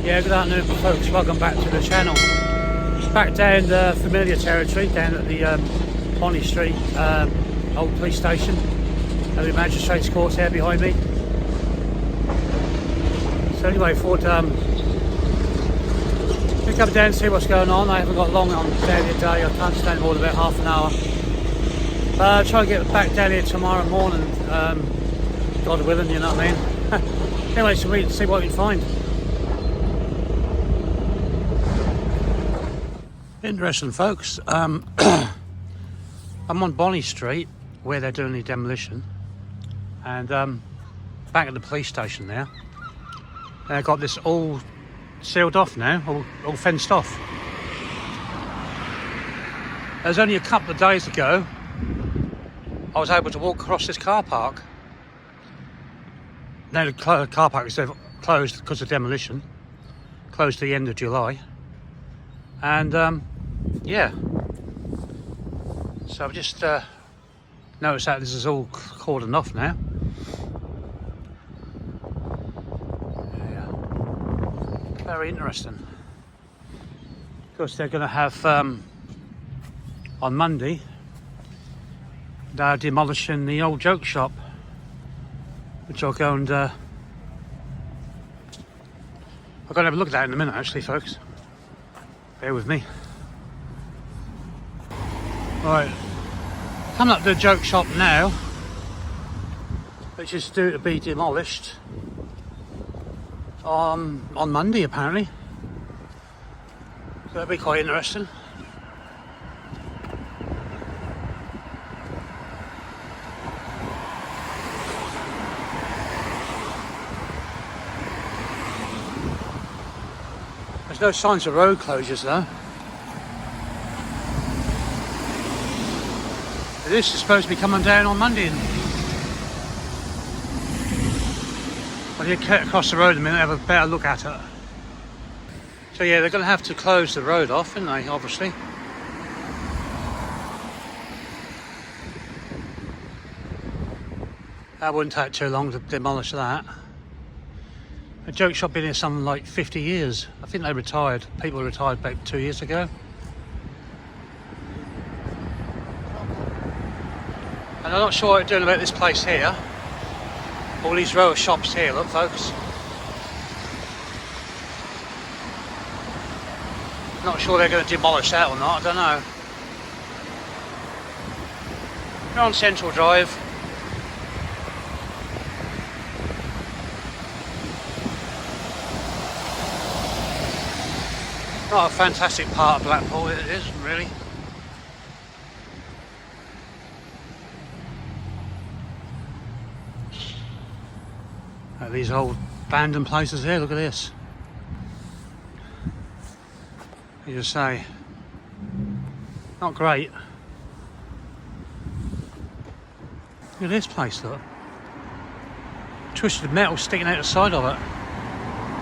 Yeah, good afternoon folks, welcome back to the channel. Back down the familiar territory, down at the Bonnie Street old police station. The Magistrates Court there behind me. So anyway, thought to come down and see what's going on. I haven't got long on down here today, I can't stand more than about half an hour. Try and get back down here tomorrow morning, God willing, you know what I mean. Anyway, so we see what we can find. Interesting folks, I'm on Bonnie Street where they're doing the demolition, and back at the police station there. They've got this all sealed off now, all fenced off. There's only a couple of days ago I was able to walk across this car park. Now the car park is closed because of demolition, closed at the end of July. And yeah, so I've just noticed that this is all cordoned off now. Yeah, very interesting. Of course, they're going to have on Monday, they're demolishing the old joke shop, which I'll go and I'll go and have a look at that in a minute actually, folks. Bear with me. Right, coming up to the joke shop now, which is due to be demolished on Monday apparently. So that'll be quite interesting. There's no signs of road closures though. This is supposed to be coming down on Monday. When you get across the road a minute, have a better look at it. So yeah, they're going to have to close the road off, aren't they, obviously. That wouldn't take too long to demolish that. A joke shop been here something like 50 years. I think they retired. People retired back 2 years ago. And I'm not sure what they're doing about this place here. All these row of shops here, look folks. Not sure they're going to demolish that or not, I don't know. We're on Central Drive. Not a fantastic part of Blackpool, it isn't really. These old abandoned places here, look at this. You just say, not great. Look at this place, look. Twisted metal sticking out the side of it.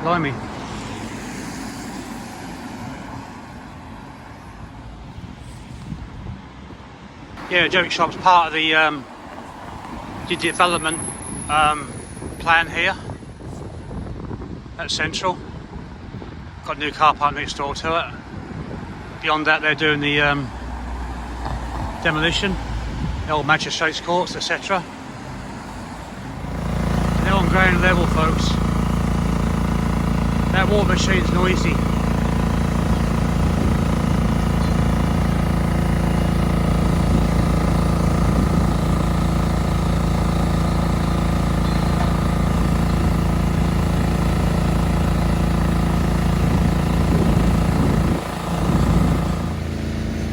Blimey. Yeah, joke shop's part of the development plan here at Central. Got a new car park next door to it. Beyond that, they're doing the demolition, the old Magistrates Courts, etc. They're on ground level, folks. That water machine's noisy.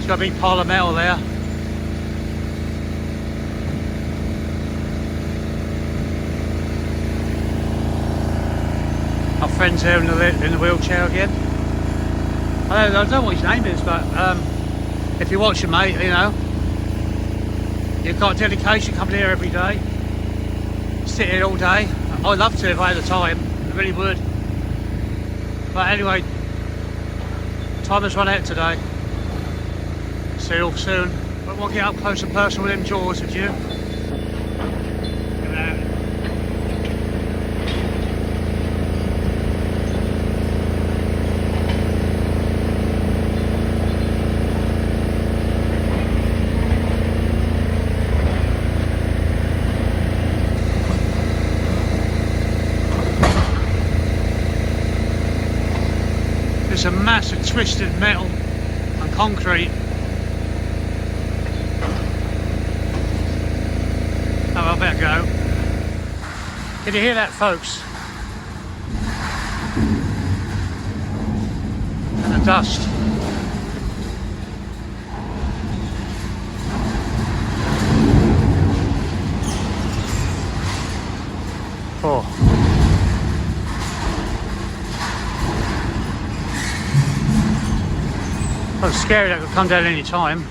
Got a big pile of metal there. Our friend's here in the wheelchair again. I don't know what his name is, but if you're watching, mate, you know, you've got dedication coming here every day. Sit here all day. I'd love to if I had the time, I really would. But anyway, time has run out today. See you all soon. But we'll get up close and personal with them jaws with you. Look at that. There's a mass of twisted metal and concrete. Oh, I better go. Can you hear that, folks? And the dust. Oh. I was scared that could come down any time.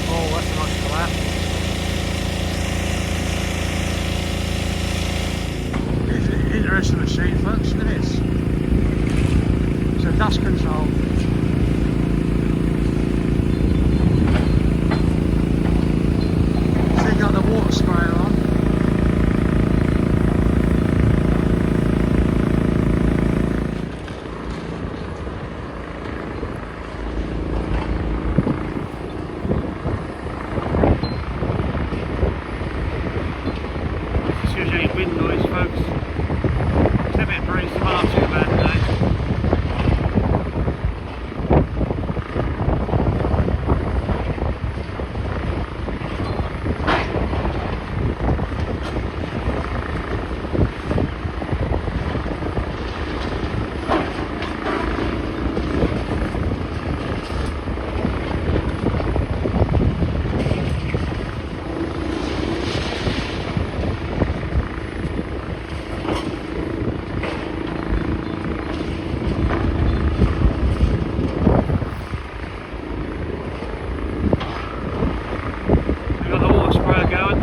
Oh, that's a nice collapse. It's an interesting machine, folks. Look at this. It's a dust control. So you got the water sprayer on. Excuse any wind noise, folks. It's a bit breeze, far too bad today. We got the water sprayer going.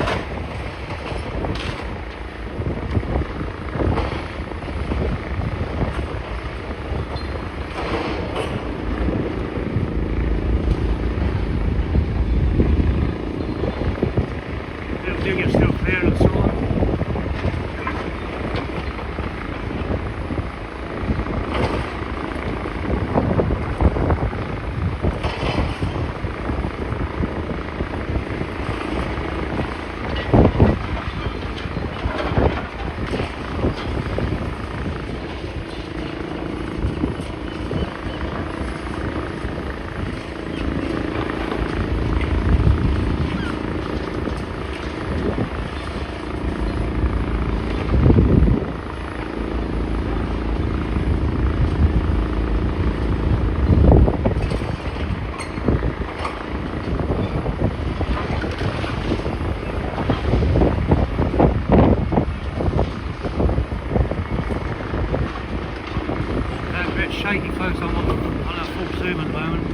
Little dig is still clear and so on. A bit shaky, folks. I'm on a full zoom at the moment.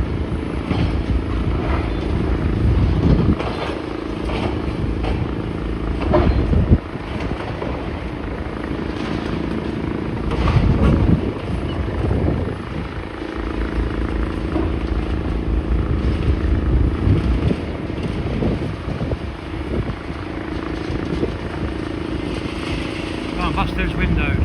Can't bust those windows.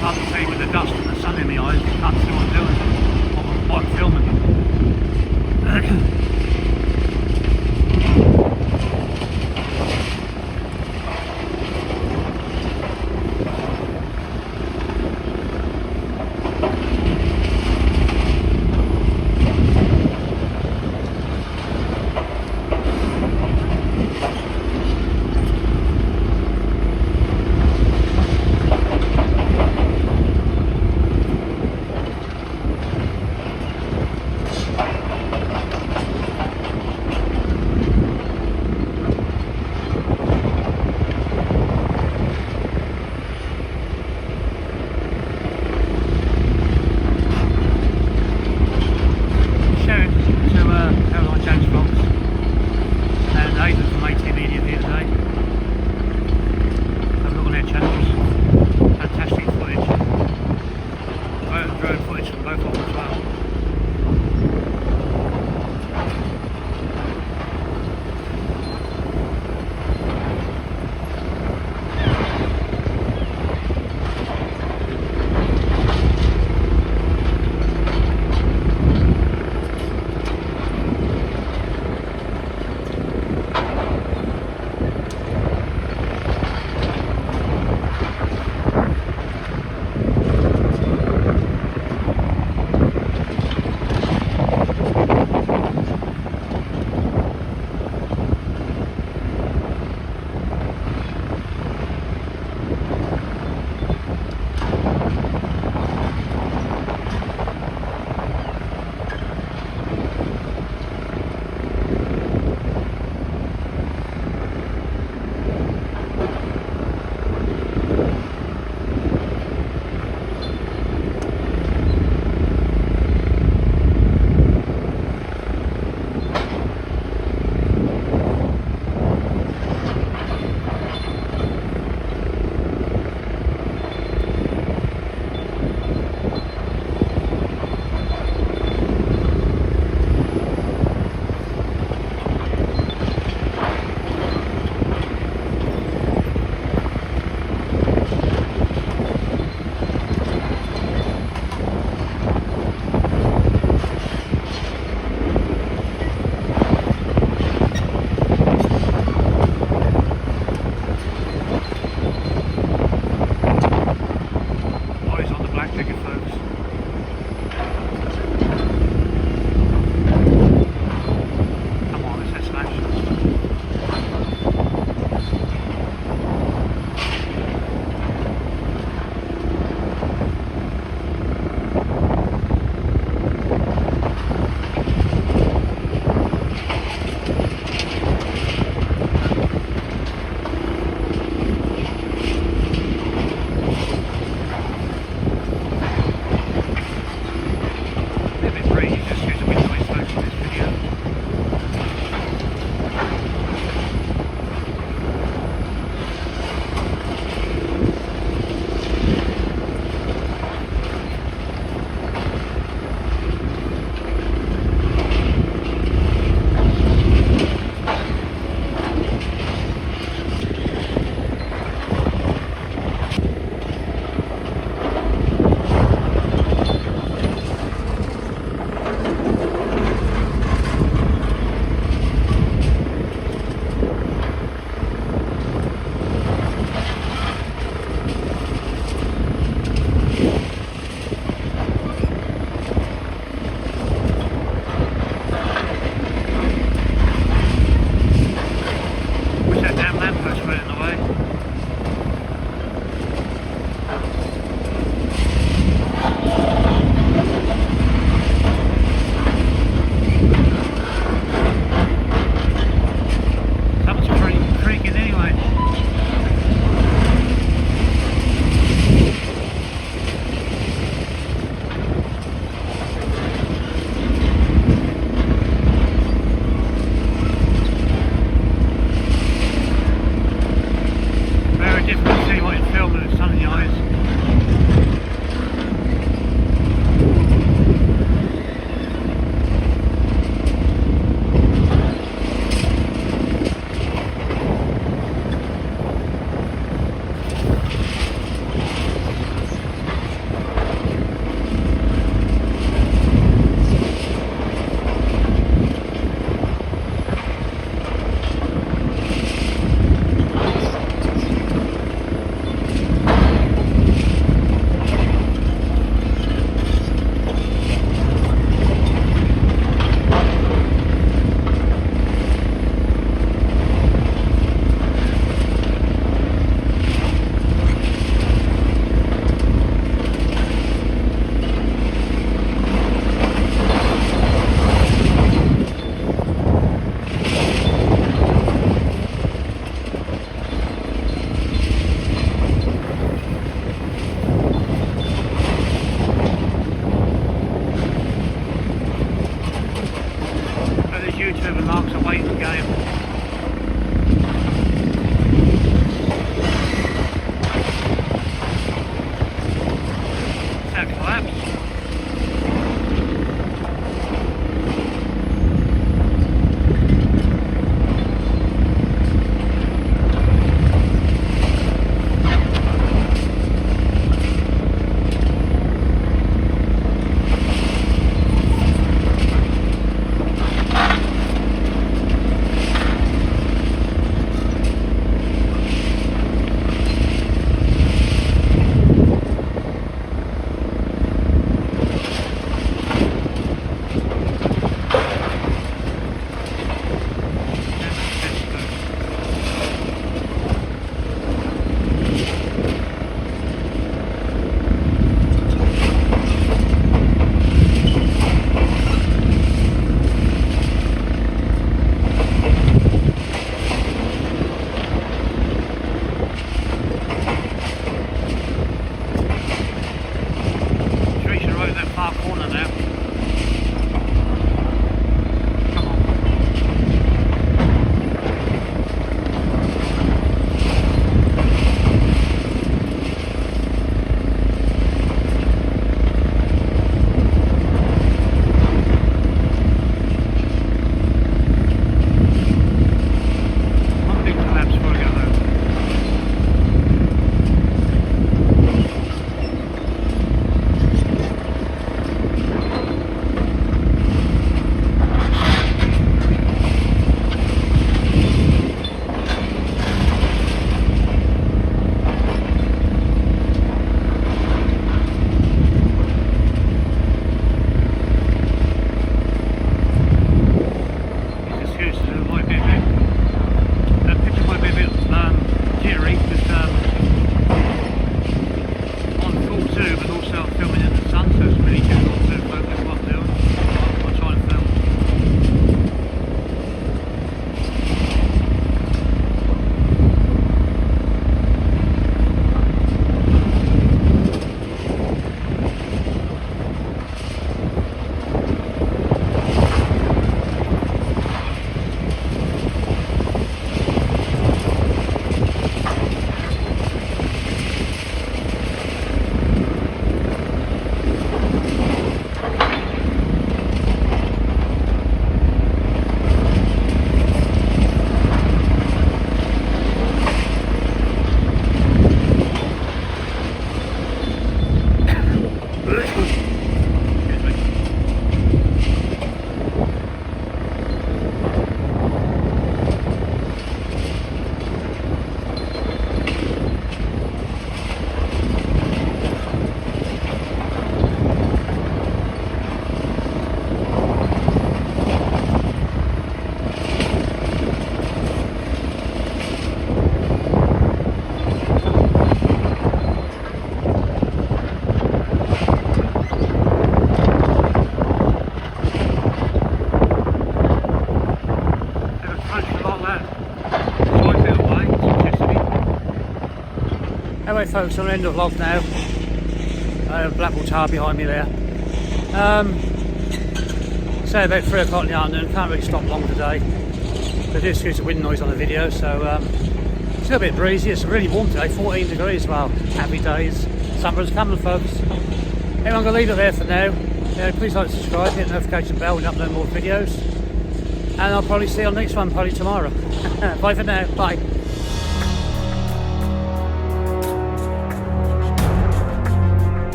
hard to see with the dust and the sun in my eyes. You can't see what I'm doing. What I'm filming. laps. Anyway folks, I'm on the end of the vlog now. Blackpool Tower behind me there. Say about 3 o'clock in the afternoon, can't really stop long today. They do excuse the wind noise on the video, so it's a little bit breezy, it's really warm today, 14 degrees, well, happy days. Summer's coming folks. Anyway, I'm going to leave it there for now. Please like, subscribe, hit the notification bell when I upload more videos. And I'll probably see you on the next one, probably tomorrow. Bye for now, bye.